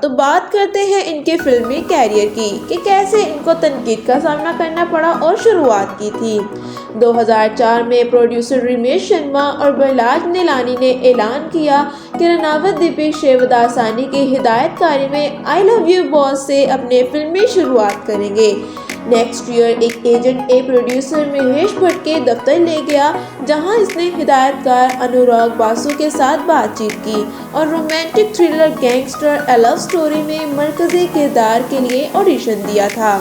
تو بات کرتے ہیں ان کے فلمی کیریئر کی کہ کیسے ان کو تنقید کا سامنا کرنا پڑا اور شروعات کی تھی۔ 2004 میں پروڈیوسر رمیش شرما اور بلراج نیلانی نے اعلان کیا کہ رناوت دیپک شیوداسانی کی ہدایت کاری میں آئی لو یو باس سے اپنے فلمی شروعات کریں گے۔ نیکسٹ ایئر ایک ایجنٹ پروڈیوسر مہیش بھٹ کے دفتر لے گیا جہاں اس نے ہدایت کار انوراگ باسو کے ساتھ بات چیت کی اور رومانٹک تھرلر گینگسٹر اے لو سٹوری میں مرکزی کردار کے لیے آڈیشن دیا تھا۔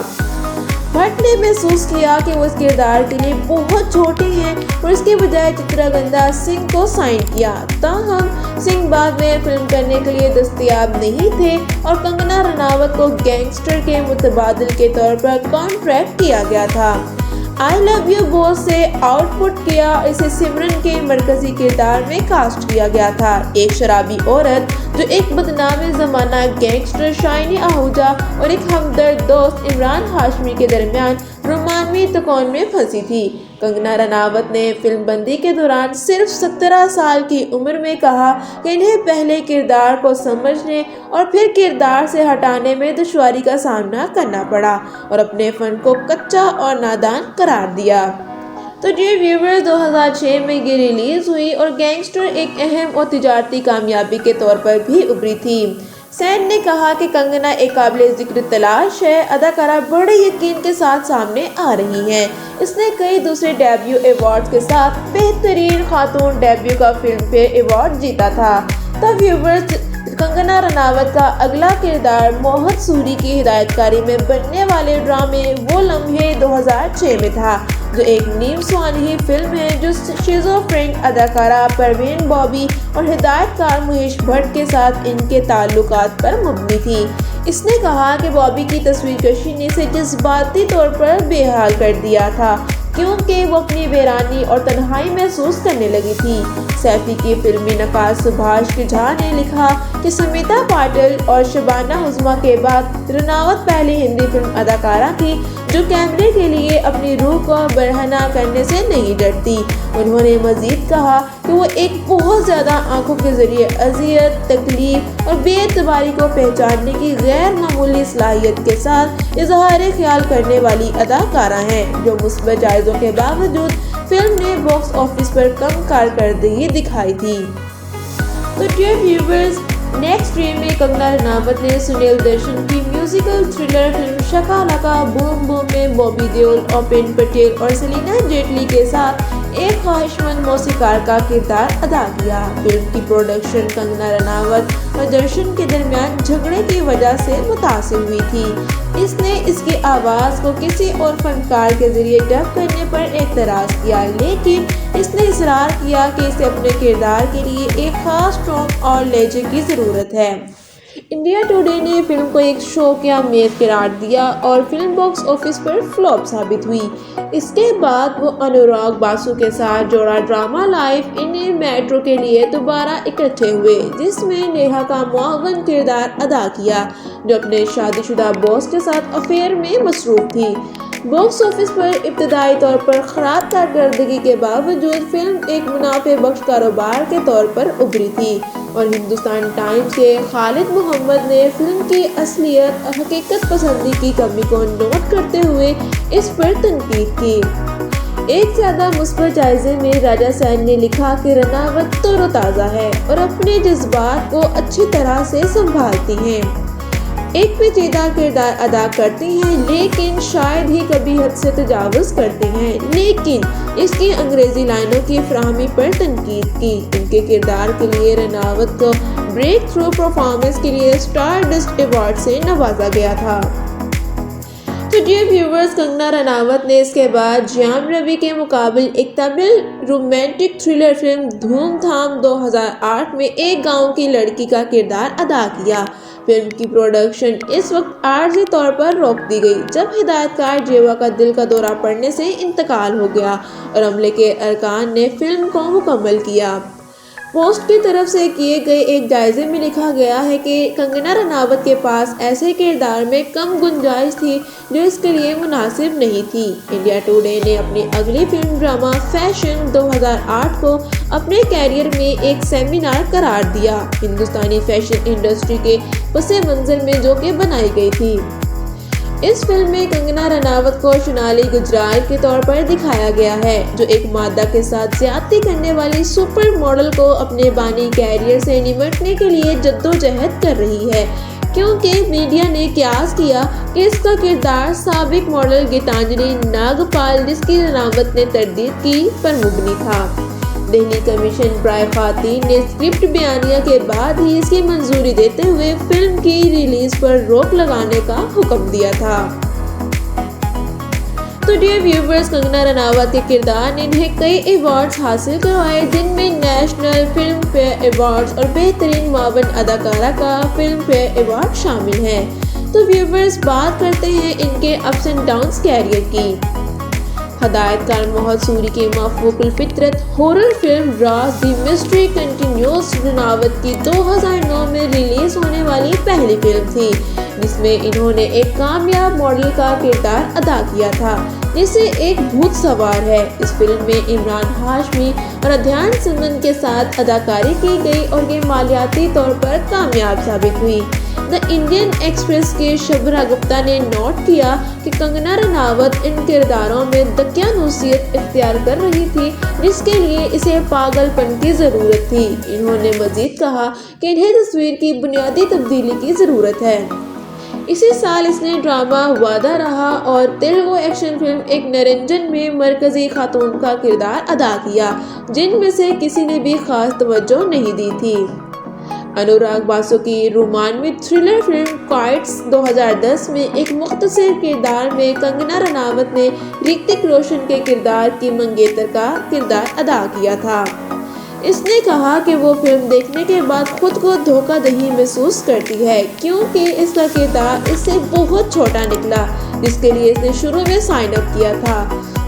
بھٹ نے محسوس کیا کہ وہ اس کردار کے لیے بہت چھوٹے ہیں اور اس کے بجائے چتراگندھا سنگھ کو سائن کیا۔ تاہم سنگھ بعد میں فلم کرنے کے لیے دستیاب نہیں تھے اور کنگنا رناوت کو گینگسٹر کے متبادل کے طور پر کانٹریکٹ کیا گیا تھا۔ آئی لو یو باس سے آؤٹ پٹ کیا اسے سمرن کے مرکزی کردار میں کاسٹ کیا گیا تھا، ایک شرابی عورت جو ایک بدنام زمانہ گینگسٹر شائنی آہوجا اور ایک ہمدرد دوست عمران ہاشمی کے درمیان رومانوی تکون میں پھنسی تھی۔ کنگنا رناوت نے فلم بندی کے دوران صرف 17 سال کی عمر میں کہا کہ انہیں پہلے کردار کو سمجھنے اور پھر کردار سے ہٹانے میں دشواری کا سامنا کرنا پڑا اور اپنے فن کو کچا اور نادان قرار دیا۔ تو جی ویورز، 2006 میں یہ ریلیز ہوئی اور گینگسٹر ایک اہم اور تجارتی کامیابی کے طور پر بھی ابھری تھی۔ سین نے کہا کہ کنگنا ایک قابل ذکر تلاش ہے، اداکارہ بڑے یقین کے ساتھ سامنے آ رہی ہیں۔ اس نے کئی دوسرے ڈیبیو ایوارڈز کے ساتھ بہترین خاتون ڈیبیو کا فلم فیئر ایوارڈ جیتا تھا۔ تو ویورز، کنگنا رناوت کا اگلا کردار موہت سوری کی ہدایت کاری میں بننے والے ڈرامے وہ لمحے 2006 میں تھا، جو ایک نیم سوانحی فلم ہے جو شیزوفرینک اداکارہ پروین بابی اور ہدایت کار مہیش بھٹ کے ساتھ ان کے تعلقات پر مبنی تھی۔ اس نے کہا کہ بابی کی تصویر کشی نے اسے جذباتی طور پر بے حال کر دیا تھا کیونکہ وہ اپنی ویرانی اور تنہائی محسوس کرنے لگی تھی۔ سیفی کی فلمی نقاد سبھاش جھا نے لکھا کہ سمیتا پاٹل اور شبانہ ہزما کے بعد رناوت پہلی ہندی فلم اداکارہ تھی جو کیمرے کے لیے اپنی روح کو برہنہ کرنے سے نہیں ڈرتی۔ انہوں نے مزید کہا کہ وہ ایک بہت زیادہ آنکھوں کے ذریعے اذیت، تکلیف اور بے اعتباری کو پہچاننے کی غیر معمولی صلاحیت کے ساتھ اظہار خیال کرنے والی اداکارہ ہیں، جو مثبت جائزوں کے باوجود فلم نے باکس آفس پر کم کارکردگی دکھائی تھی۔ تو ڈیئر ویورز، نیکسٹ ایئر میں کنگنا رناوت نے سنیل درشن کی میوزیکل تھرلر فلم شکا لکا بوم بوم میں بابی دیول، اوپین پٹیل اور سلینا جیٹلی کے ساتھ ایک خواہش مند موسیقار کا کردار ادا کیا۔ فلم کی پروڈکشن کنگنا رناوت اور درشن کے درمیان جھگڑے کی وجہ سے متاثر ہوئی تھی۔ اس نے اس کی آواز کو کسی اور فنکار کے ذریعے ڈب کرنے پر اعتراض کیا، لیکن اس نے اصرار کیا کہ اسے اپنے کردار کے لیے ایک خاص ٹون اور لہجے کی ضرورت ہے۔ انڈیا ٹوڈے نے فلم کو ایک شوکیا میز قرار دیا اور فلم باکس آفس پر فلاپ ثابت ہوئی۔ اس کے بعد وہ انوراگ باسو کے ساتھ جوڑا ڈرامہ لائف ان میٹرو کے لیے دوبارہ اکٹھے ہوئے، جس میں نیہا کا معاون کردار ادا کیا، جو اپنے شادی شدہ باس کے ساتھ افیئر میں مصروف تھی۔ باکس آفس پر ابتدائی طور پر خراب کارکردگی کے باوجود فلم ایک منافع بخش کاروبار کے طور پر ابھری تھی اور ہندوستان ٹائمز کے خالد محمد نے فلم کی اصلیت اور حقیقت پسندی کی کمی کو نوٹ کرتے ہوئے اس پر تنقید کی۔ ایک زیادہ مثبت جائزے میں راجا سین نے لکھا کہ رناوت تر و تازہ ہے اور اپنے جذبات کو اچھی طرح سے سنبھالتی ہیں، ایک پیچیدہ کردار ادا کرتی ہیں لیکن شاید ہی کبھی حد سے تجاوز کرتی ہیں، لیکن اس کی انگریزی لائنوں کی فراہمی پر تنقید کی۔ ان کے کردار کے لیے رناوت کو بریک تھرو پرفارمنس کے لیے اسٹار ڈسٹ ایوارڈ سے نوازا گیا تھا۔ تو ڈیئر ویورز، کنگنا رناوت نے اس کے بعد جیام روی کے مقابل ایک تمل رومانٹک تھرلر فلم دھوم دھام 2008 میں ایک گاؤں کی لڑکی کا کردار ادا کیا۔ فلم کی پروڈکشن اس وقت عارضی طور پر روک دی گئی جب ہدایت کار جیوا کا دل کا دورہ پڑنے سے انتقال ہو گیا اور عملے کے ارکان نے فلم کو مکمل کیا۔ پوسٹ کی طرف سے کیے گئے ایک جائزے میں لکھا گیا ہے کہ کنگنا رناوت کے پاس ایسے کردار میں کم گنجائش تھی جو اس کے لیے مناسب نہیں تھی۔ انڈیا ٹوڈے نے اپنی اگلی فلم ڈرامہ فیشن 2008 کو اپنے کیریئر میں ایک سیمینار قرار دیا، ہندوستانی فیشن انڈسٹری کے پس منظر میں جو کہ بنائی گئی تھی۔ اس فلم میں کنگنا رناوت کو سونالی گجرال کے طور پر دکھایا گیا ہے، جو ایک مادہ کے ساتھ زیادتی کرنے والی سپر ماڈل کو اپنے بانی کیریئر سے نمٹنے کے لیے جدوجہد کر رہی ہے، کیونکہ میڈیا نے قیاس کیا کہ اس کا کردار سابق ماڈل گیتانجلی ناگپال، جس کی رناوت نے تردید کی، پر مبنی تھا۔ دہلی کمیشن برائے خواتین نے اسکرپٹ بیانیہ کے بعد ہی اس کی منظوری دیتے ہوئے فلم کی ریلیز پر روک لگانے کا حکم دیا تھا۔ تو ڈیئر ویورز، کنگنا رناوت کے کردار نے انہیں کئی ایوارڈز حاصل کروائے، جن میں نیشنل فلم فیئر ایوارڈز اور بہترین معاون اداکارہ کا فلم فیئر ایوارڈ شامل ہے۔ تو ویورز، بات کرتے ہیں ان کے اپس اینڈ ڈاؤنز کیریئر کی۔ ہدایت کار موہت سوری کی مفوق الفطرت ہارر فلم راز دی مسٹری کنٹینیوز رناوت کی 2009 میں ریلیز ہونے والی پہلی فلم تھی، جس میں انہوں نے ایک کامیاب ماڈل کا کردار ادا کیا تھا جسے ایک بھوت سوار ہے۔ اس فلم میں عمران ہاشمی اور ادھیان سمن کے ساتھ اداکاری کی گئی اور یہ مالیاتی طور پر کامیاب ثابت ہوئی۔ دی انڈین ایکسپریس کے شبرا گپتا نے نوٹ کیا کہ کنگنا رناوت ان کرداروں میں دقیانوسیت اختیار کر رہی تھی، جس کے لیے اسے پاگل پن کی ضرورت تھی۔ انہوں نے مزید کہا کہ انہیں تصویر کی بنیادی تبدیلی کی ضرورت ہے۔ اسی سال اس نے ڈرامہ وعدہ رہا اور تیلگو ایکشن فلم ایک نرنجن میں مرکزی خاتون کا کردار ادا کیا، جن میں سے کسی نے بھی خاص توجہ نہیں دی تھی۔ انوراگ باسو کی رومانوی تھرلر فلم کائٹس 2010 میں ایک مختصر کردار میں کنگنا رناوت نے رتک روشن کے کردار کی منگیتر کا کردار ادا کیا تھا۔ اس نے کہا کہ وہ فلم دیکھنے کے بعد خود کو دھوکہ دہی محسوس کرتی ہے، کیونکہ اس کا کردار اس سے بہت چھوٹا نکلا جس کے لیے اس نے شروع میں سائن اپ کیا تھا۔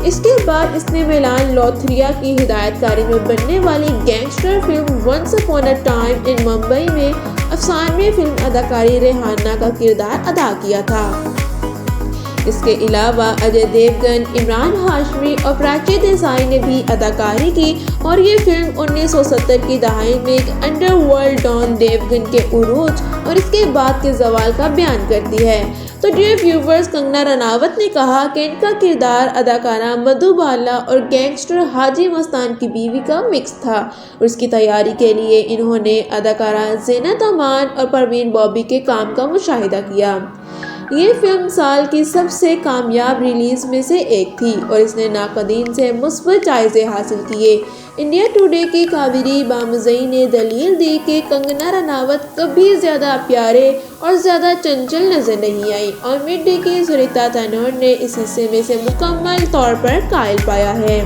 اس کے بعد اس نے میلان لوتھریا کی ہدایت کاری میں بننے والی gangster film once upon a time in Mumbai میں افسانوی فلم اداکاری ریحانہ کا کردار ادا کیا تھا۔ اس کے علاوہ اجے دیوگن، عمران ہاشمی اور پراچی دیسائی نے بھی اداکاری کی اور یہ فلم 1970 کی دہائی میں ایک انڈر ورلڈ ڈان دیوگن کے عروج اور اس کے بعد کے زوال کا بیان کرتی ہے۔ تو ڈیئر ویورز، کنگنا رناوت نے کہا کہ ان کا کردار اداکارہ مدھو بالا اور گینگسٹر حاجی مستان کی بیوی کا مکس تھا، اور اس کی تیاری کے لیے انہوں نے اداکارہ زینت امان اور پروین بابی کے کام کا مشاہدہ کیا۔ یہ فلم سال کی سب سے کامیاب ریلیز میں سے ایک تھی اور اس نے ناقدین سے مثبت جائزے حاصل کیے۔ انڈیا ٹوڈے کی کاویری بامزئی نے دلیل دی کہ کنگنا رناوت کبھی زیادہ پیارے اور زیادہ چنچل نظر نہیں آئی، اور مڈ ڈے کی سریتا تنور نے اس حصے میں سے مکمل طور پر قائل پایا ہے۔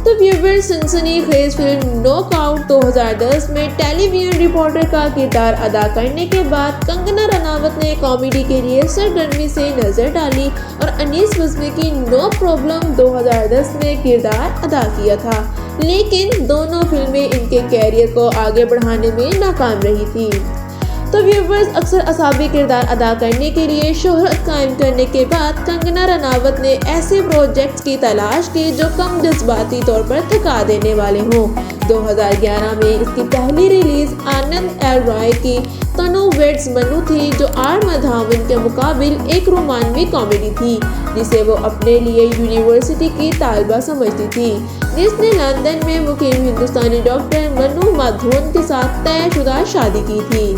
تو ویورز، سنسنی خیز فلم نوک آؤٹ 2010 میں ٹیلی ویژن رپورٹر کا کردار ادا کرنے کے بعد کنگنا رناوت نے کامیڈی کے لیے سرگرمی سے نظر ڈالی اور انیس وزمی کی نو پرابلم 2010 میں کردار ادا کیا تھا، لیکن دونوں فلمیں ان کے کیریئر کو آگے بڑھانے میں ناکام رہی تھی۔ تو ویورز، اکثر اسابی کردار ادا کرنے کے لیے شہرت قائم کرنے کے بعد کنگنا رناوت نے ایسے پروجیکٹس کی تلاش کی جو کم جذباتی طور پر تھکا دینے والے ہوں۔ 2011 میں اس کی پہلی ریلیز آنند ایل رائے کی تنو ویڈز منو تھی، جو آر مدھاون کے مقابل ایک رومانوی کامیڈی تھی جسے وہ اپنے لیے یونیورسٹی کی طالبہ سمجھتی تھی، جس نے لندن میں مقیم ہندوستانی ڈاکٹر منو مادھون کے ساتھ طے شدہ شادی کی تھی۔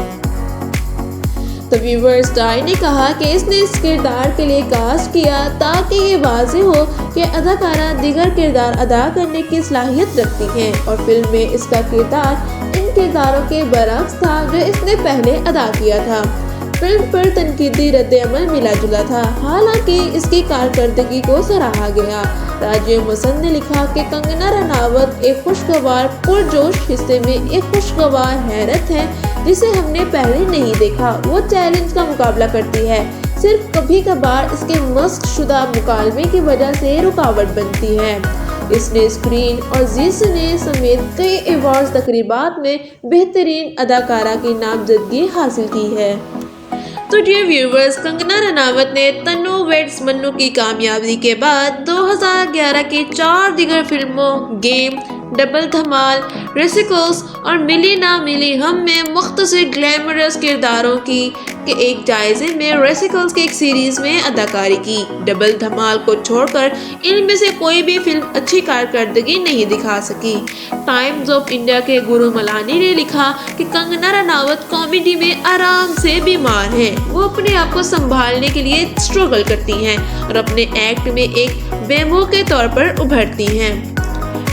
تو ویورز، ٹائی نے کہا کہ اس نے اس کردار کے لیے کاسٹ کیا تاکہ یہ واضح ہو کہ اداکارہ دیگر کردار ادا کرنے کی صلاحیت رکھتی ہیں، اور فلم میں اس کا کردار ان کرداروں کے برعکس تھا جو اس نے پہلے ادا کیا تھا۔ فلم پر تنقیدی رد عمل ملا جلا تھا، حالانکہ اس کی کارکردگی کو سراہا گیا۔ راجیو مسند نے لکھا کہ کنگنا رناوت ایک خوشگوار پرجوش حصے میں ایک خوشگوار حیرت ہے جسے ہم نے پہلے نہیں دیکھا۔ وہ چیلنج کا مقابلہ کرتی ہے، صرف کبھی کبھار اس کے مسخ شدہ مکالمے کی وجہ سے رکاوٹ بنتی ہے۔ اس نے اسکرین اور زی سنے سمیت کئی ایوارڈز تقریبات میں بہترین اداکارہ کی نامزدگی حاصل کی ہے۔ تو ڈیئر ویورز، کنگنا رناوت نے تنو ویڈس منو کی کامیابی کے بعد 2011 کی 4 دیگر فلموں گیم، ڈبل دھمال، ریسیکلز اور ملی نہ ملی ہم میں مختصر گلیمرس کرداروں کے ایک جائزے میں ریسیکلز کی ایک سیریز میں اداکاری کی۔ ڈبل دھمال کو چھوڑ کر ان میں سے کوئی بھی فلم اچھی کارکردگی نہیں دکھا سکی۔ ٹائمز آف انڈیا کے گرو ملانی نے لکھا کہ کنگنا رناوت کامیڈی میں آرام سے بیمار ہیں۔ وہ اپنے آپ کو سنبھالنے کے لیے اسٹرگل کرتی ہیں اور اپنے ایکٹ میں ایک بیمو کے طور پر ابھرتی ہیں۔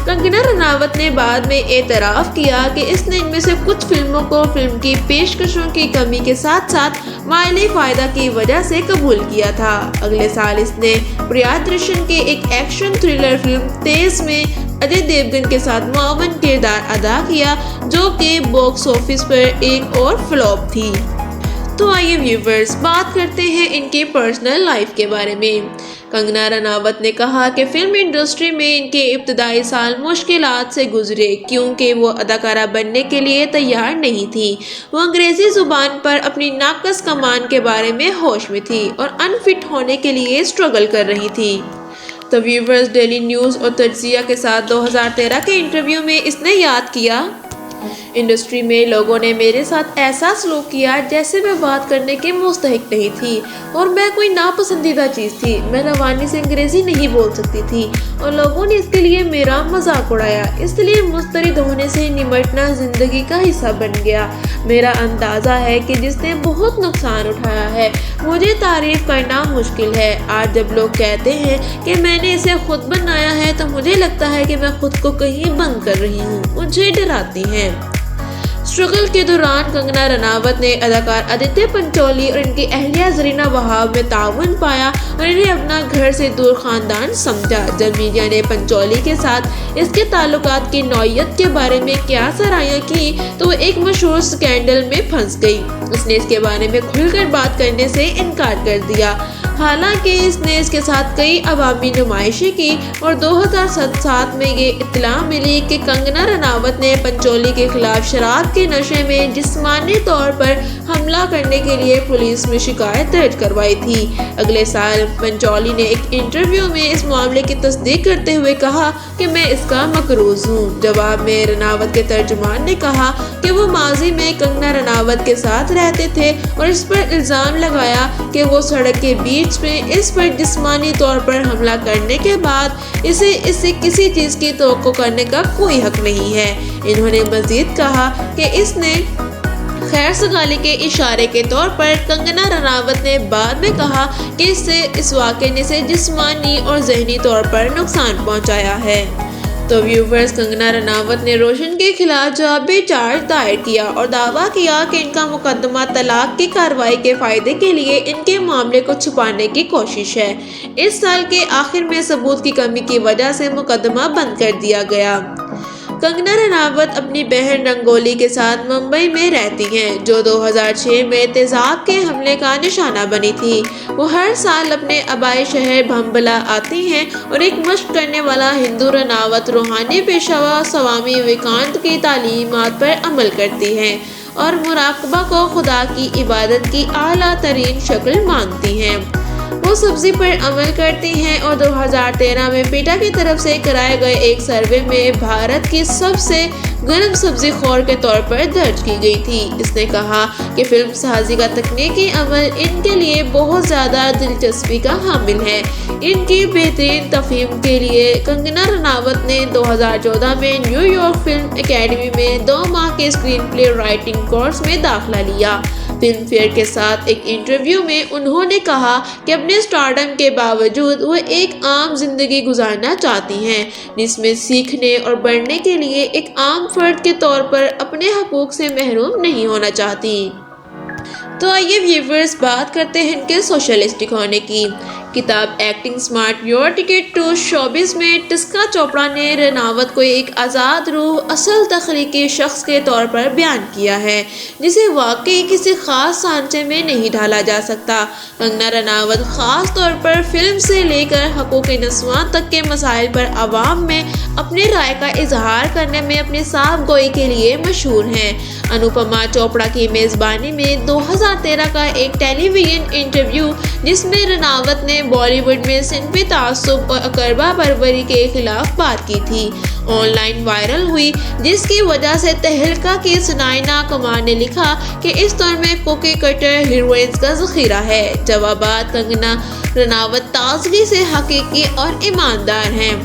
کنگنا رناوت نے بعد میں اعتراف کیا کہ اس نے ان میں سے کچھ فلموں کو فلم کی پیشکشوں کی کمی کے ساتھ ساتھ مالی فائدہ کی وجہ سے قبول کیا تھا۔ اگلے سال اس نے پریادرشن کے ایک ایکشن تھرلر فلم تیز میں اجے دیوگن کے ساتھ معاون کردار ادا کیا، جو کہ باکس آفس پر ایک اور فلاپ تھی۔ تو آئیے ویورز، بات کرتے ہیں ان کی پرسنل لائف کے بارے میں۔ کنگنا رناوت نے کہا کہ فلم انڈسٹری میں ان کے ابتدائی سال مشکلات سے گزرے کیونکہ وہ اداکارہ بننے کے لیے تیار نہیں تھی۔ وہ انگریزی زبان پر اپنی ناقص کمان کے بارے میں ہوش میں تھی اور انفٹ ہونے کے لیے اسٹرگل کر رہی تھی۔ تو ویورز، ڈیلی نیوز اور تجزیہ کے ساتھ 2013 کے انٹرویو میں اس نے یاد کیا، انڈسٹری میں لوگوں نے میرے ساتھ ایسا سلوک کیا جیسے میں بات کرنے کے مستحق نہیں تھی اور میں کوئی ناپسندیدہ چیز تھی۔ میں روانی سے انگریزی نہیں بول سکتی تھی اور لوگوں نے اس کے لیے میرا مذاق اڑایا، اس لیے مسترد ہونے سے نمٹنا زندگی کا حصہ بن گیا۔ میرا اندازہ ہے کہ جس نے بہت نقصان اٹھایا ہے، مجھے تعریف کرنا مشکل ہے۔ آج جب لوگ کہتے ہیں کہ میں نے اسے خود بنایا ہے تو مجھے لگتا ہے کہ میں خود کو کہیں بند کر رہی ہوں، مجھے ڈراتی ہیں۔ اسٹرگل کے دوران کنگنا رناوت نے اداکار آدتیہ پنچولی اور ان کی اہلیہ زرینہ وہاب میں تعاون پایا اور انہیں اپنا گھر سے دور خاندان سمجھا۔ جب میڈیا نے پنچولی کے ساتھ اس کے تعلقات کی نوعیت کے بارے میں کیا سرائیاں کی تو وہ ایک مشہور سکینڈل میں پھنس گئی۔ اس نے اس کے بارے میں کھل کر بات کرنے سے انکار کر دیا، حالانکہ اس نے اس کے ساتھ کئی عوامی نمائشیں کی اور 2007 میں یہ اطلاع ملی کہ کنگنا رناوت نے پنچولی کے خلاف شراب کے نشے میں جسمانی طور پر حملہ کرنے کے لیے پولیس میں شکایت درج کروائی تھی۔ اگلے سال پنچولی نے ایک انٹرویو میں اس معاملے کی تصدیق کرتے ہوئے کہا کہ میں اس کا مقروض ہوں۔ جواب میں رناوت کے ترجمان نے کہا کہ وہ ماضی میں کنگنا رناوت کے ساتھ رہتے تھے اور اس پر الزام لگایا کہ وہ سڑک کے بیچ میں اس پر جسمانی طور پر حملہ کرنے کے بعد اسے کسی چیز کی توقع کرنے کا کوئی حق نہیں ہے۔ انہوں نے مزید کہا کہ اس نے خیر سگالی کے اشارے کے طور پر کنگنا رناوت نے بعد میں کہا کہ اس واقعے نے اسے جسمانی اور ذہنی طور پر نقصان پہنچایا ہے۔ تو ویورز، کنگنا رناوت نے روشن کے خلاف جوابی چارج دائر کیا اور دعویٰ کیا کہ ان کا مقدمہ طلاق کی کارروائی کے فائدے کے لیے ان کے معاملے کو چھپانے کی کوشش ہے۔ اس سال کے آخر میں ثبوت کی کمی کی وجہ سے مقدمہ بند کر دیا گیا۔ کنگنا رناوت اپنی بہن رنگولی کے ساتھ ممبئی میں رہتی ہیں، جو 2006 میں تیزاب کے حملے کا نشانہ بنی تھی۔ وہ ہر سال اپنے آبائی شہر بھمبلا آتی ہیں اور ایک مشق کرنے والا ہندو رناوت روحانی پیشوا سوامی وویکانند کی تعلیمات پر عمل کرتی ہیں اور مراقبہ کو خدا کی عبادت کی اعلیٰ ترین شکل مانتی ہیں۔ وہ سبزی پر عمل کرتی ہیں اور 2013 میں پیٹا کی طرف سے کرائے گئے ایک سروے میں بھارت کی سب سے گرم سبزی خور کے طور پر درج کی گئی تھی۔ اس نے کہا کہ فلم سازی کا تکنیکی عمل ان کے لیے بہت زیادہ دلچسپی کا حامل ہے۔ ان کی بہترین تفہیم کے لیے کنگنا رناوت نے 2014 میں نیو یارک فلم اکیڈمی میں 2 ماہ کے اسکرین پلے رائٹنگ کورس میں داخلہ لیا۔ فلم فیئر کے ساتھ ایک انٹرویو میں انہوں نے کہا کہ اپنے اسٹارڈم کے باوجود وہ ایک عام زندگی گزارنا چاہتی ہیں، جس میں سیکھنے اور بڑھنے کے لیے ایک عام فرد کے طور پر اپنے حقوق سے محروم نہیں ہونا چاہتی۔ تو آئیے ویورز، بات کرتے ہیں ان کے سوشلسٹک ہونے کی۔ کتاب acting smart your ticket to showbiz میں ٹسکا چوپڑا نے رناوت کو ایک آزاد روح اصل تخلیقی شخص کے طور پر بیان کیا ہے جسے واقعی کسی خاص سانچے میں نہیں ڈھالا جا سکتا۔ کنگنا رناوت خاص طور پر فلم سے لے کر حقوق نسواں تک کے مسائل پر عوام میں اپنے رائے کا اظہار کرنے میں اپنی صاف گوئی کے لیے مشہور ہیں۔ انوپما چوپڑا کی میزبانی میں 2013 کا ایک ٹیلی ویژن انٹرویو جس میں رناوت نے بالی ووڈ میں صنفی تعصب اور اقربا پروری کے خلاف بات کی تھی، آن لائن وائرل ہوئی، جس کی وجہ سے تہلکہ کی سنائنا کمار نے لکھا کہ اس دور میں کوکی کٹر ہیروئنز کا ذخیرہ ہے۔ جوابات: کنگنا رناوت تازگی سے حقیقی اور ایماندار ہیں۔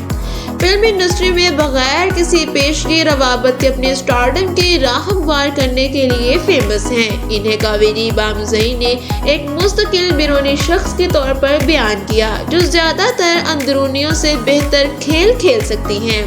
فلم انڈسٹری میں بغیر کسی پیشگی روابط کے اپنے اسٹارڈم کی راہ ہموار کرنے کے لیے فیمس ہیں۔ انہیں کاویری بامزئی نے ایک مستقل بیرونی شخص کے طور پر بیان کیا جو زیادہ تر اندرونیوں سے بہتر کھیل کھیل سکتی ہیں۔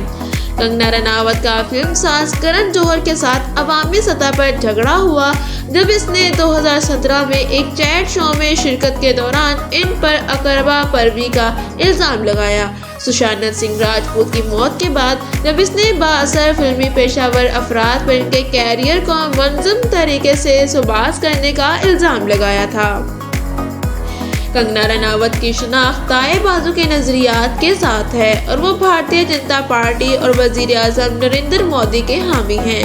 کنگنا رناوت کا فلم ساز کرن جوہر کے ساتھ عوامی سطح پر جھگڑا ہوا جب اس نے 2017 میں ایک چیٹ شو میں شرکت کے دوران ان پر اقربا پروری کا الزام لگایا۔ سشانت سنگھ راجپوت کی موت کے بعد جب اس نے بااثر فلمی پیشہ ور افراد پر ان کے کیریئر کو منظم طریقے سے سباز کرنے کا الزام لگایا تھا۔ کنگنا رناوت کی شناخت دائیں بازو کے نظریات کے ساتھ ہے اور وہ بھارتیہ جنتا پارٹی اور وزیر اعظم نریندر مودی کے حامی ہیں۔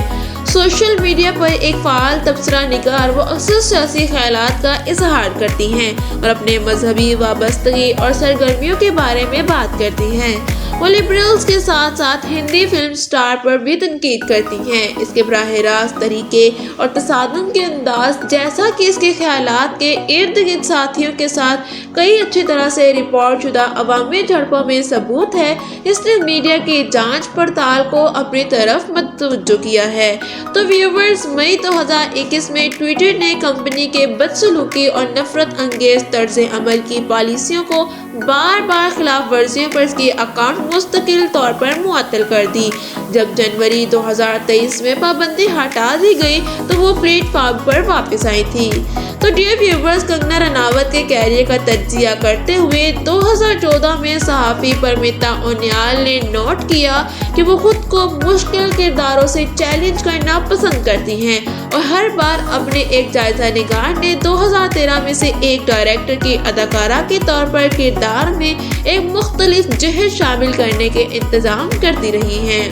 سوشل میڈیا پر ایک فعال تبصرہ نگار وہ اکثر سیاسی خیالات کا اظہار کرتی ہیں اور اپنے مذہبی وابستگی اور سرگرمیوں کے بارے میں بات کرتی ہیں۔ وہ لبرلز کے ساتھ ساتھ ہندی فلم سٹار پر بھی تنقید کرتی ہیں، اس کے براہ راست طریقے اور تصادم کے انداز جیسا کہ اس کے خیالات کے ارد گرد ساتھیوں کے ساتھ کئی اچھی طرح سے رپورٹ شدہ عوامی جھڑپوں میں ثبوت ہے۔ اس نے میڈیا کی جانچ پڑتال کو اپنی طرف متوجہ کیا ہے۔ تو ویورز، مئی 2021 میں ٹویٹر نے کمپنی کے بدسلوکی اور نفرت انگیز طرز عمل کی پالیسیوں کو بار بار خلاف ورزیوں پر اس کی اکاؤنٹ مستقل طور پر معطل کر دی۔ جب جنوری 2023 میں پابندی ہٹا دی گئی تو وہ پلیٹ فارم پر واپس آئی تھی۔ تو ڈیئر ویورز، کنگنا رناوت کے کیریئر کا تجزیہ کرتے ہوئے 2014 میں صحافی پرمیتا اونیال نے نوٹ کیا کہ وہ خود کو مشکل کرداروں سے چیلنج کرنا پسند کرتی ہیں اور ہر بار اپنے ایک جائزہ نگار نے 2013 میں سے ایک ڈائریکٹر کی اداکارہ کے طور پر کردار میں ایک مختلف جہد شامل کرنے کے انتظام کرتی رہی ہیں۔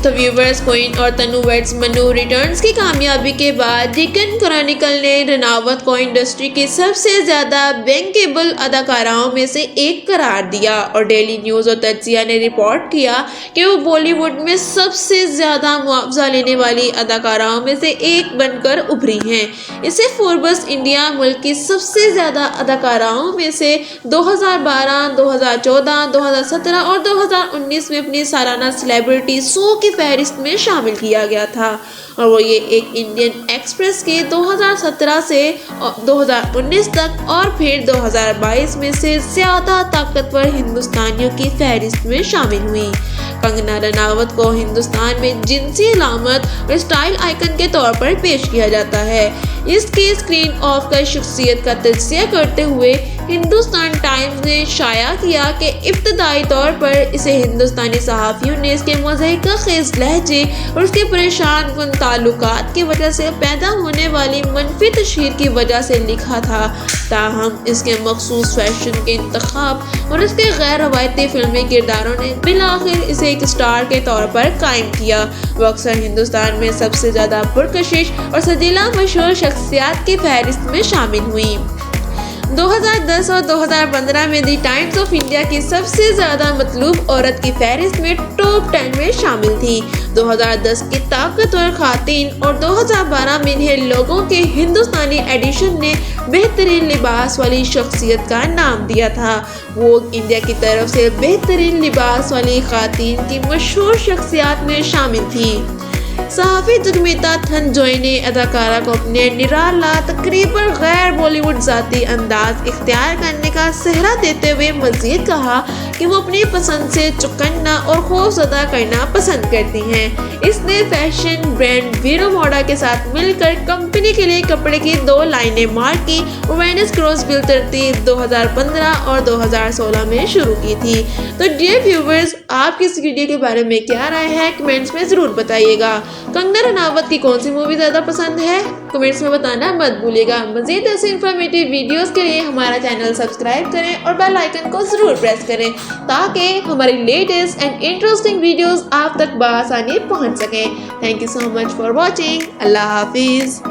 تو ویورز، کوئن اور تنو ویڈز منو ریٹرنز کی کامیابی کے بعد ڈیکن کرونیکل نے رناوت کو انڈسٹری کی سب سے زیادہ بینکیبل اداکاراؤں میں سے ایک قرار دیا اور ڈیلی نیوز اور تجزیہ نے رپورٹ کیا کہ وہ بالی ووڈ میں سب سے زیادہ معاوضہ لینے والی اداکاراؤں میں سے ایک بن کر ابھری ہیں۔ اسے فوربس انڈیا ملک کی سب سے زیادہ اداکاراؤں میں سے 2012، 2014، 2017 اور 2019 میں اپنی سالانہ سیلیبریٹی 100 کی فہرست میں شامل کیا گیا تھا اور وہ یہ ایک انڈین ایکسپریس کے 2017 سے 2019 تک اور پھر 2022 میں سے زیادہ طاقتور ہندوستانیوں کی فہرست میں شامل ہوئی۔ کنگنا رناوت کو ہندوستان میں جنسی علامت اور اسٹائل آئیکن کے طور پر پیش کیا جاتا ہے۔ اس کی اسکرین آف کا شخصیت کا تجزیہ کرتے ہوئے ہندوستان ٹائمز نے شائع کیا کہ ابتدائی طور پر اسے ہندوستانی صحافیوں نے اس کے مضحکہ خیز لہجے اور اس کے پریشان کن تعلقات کی وجہ سے پیدا ہونے والی منفی تشہیر کی وجہ سے لکھا تھا، تاہم اس کے مخصوص فیشن کے انتخاب اور اس کے غیر روایتی فلمی کرداروں نے بالآخر اسے ایک اسٹار کے طور پر قائم کیا۔ وہ اکثر ہندوستان میں سب سے زیادہ پرکشش اور سجیلا مشہور شخصیات کی فہرست میں شامل ہوئی۔ 2010 اور 2015 میں دی ٹائمز آف انڈیا کی سب سے زیادہ مطلوب عورت کی فہرست میں ٹاپ 10 میں شامل تھی۔ 2010 کی طاقتور خواتین اور 2012 میں انہیں لوگوں کے ہندوستانی ایڈیشن نے بہترین لباس والی شخصیت کا نام دیا تھا۔ ووگ انڈیا کی طرف سے بہترین لباس والی خواتین کی مشہور شخصیات میں شامل تھی۔ صحافی جگمیتا تھنجوئی نے اداکارہ کو اپنے نرالا تقریباً غیر بالی ووڈ ذاتی انداز اختیار کرنے کا سہرا دیتے ہوئے مزید کہا کہ وہ اپنی پسند سے چکنا اور خوف زدہ کرنا پسند کرتی ہیں۔ اس نے فیشن برانڈ ویرو موڈا کے ساتھ مل کر کمپنی کے لیے کپڑے کی 2 لائنیں مارک کی اور وینس کراس بل ترتیب 2015 اور 2016 میں شروع کی تھی۔ تو ڈیئر ویورز، آپ کی اس ویڈیو کے بارے میں کیا رائے ہے کمنٹس میں ضرور بتائیے گا۔ کنگنا رناوت کی کون سی مووی زیادہ پسند ہے کمنٹس میں بتانا مت بھولیے گا۔ مزید ایسے انفارمیٹیو ویڈیوز کے لیے ہمارا چینل سبسکرائب کریں اور بیل آئیکن کو ضرور پریس کریں تاکہ ہماری لیٹسٹ اینڈ انٹرسٹنگ ویڈیوز آپ تک بآسانی پہنچ سکیں۔ Thank you so much for watching. اللہ حافظ۔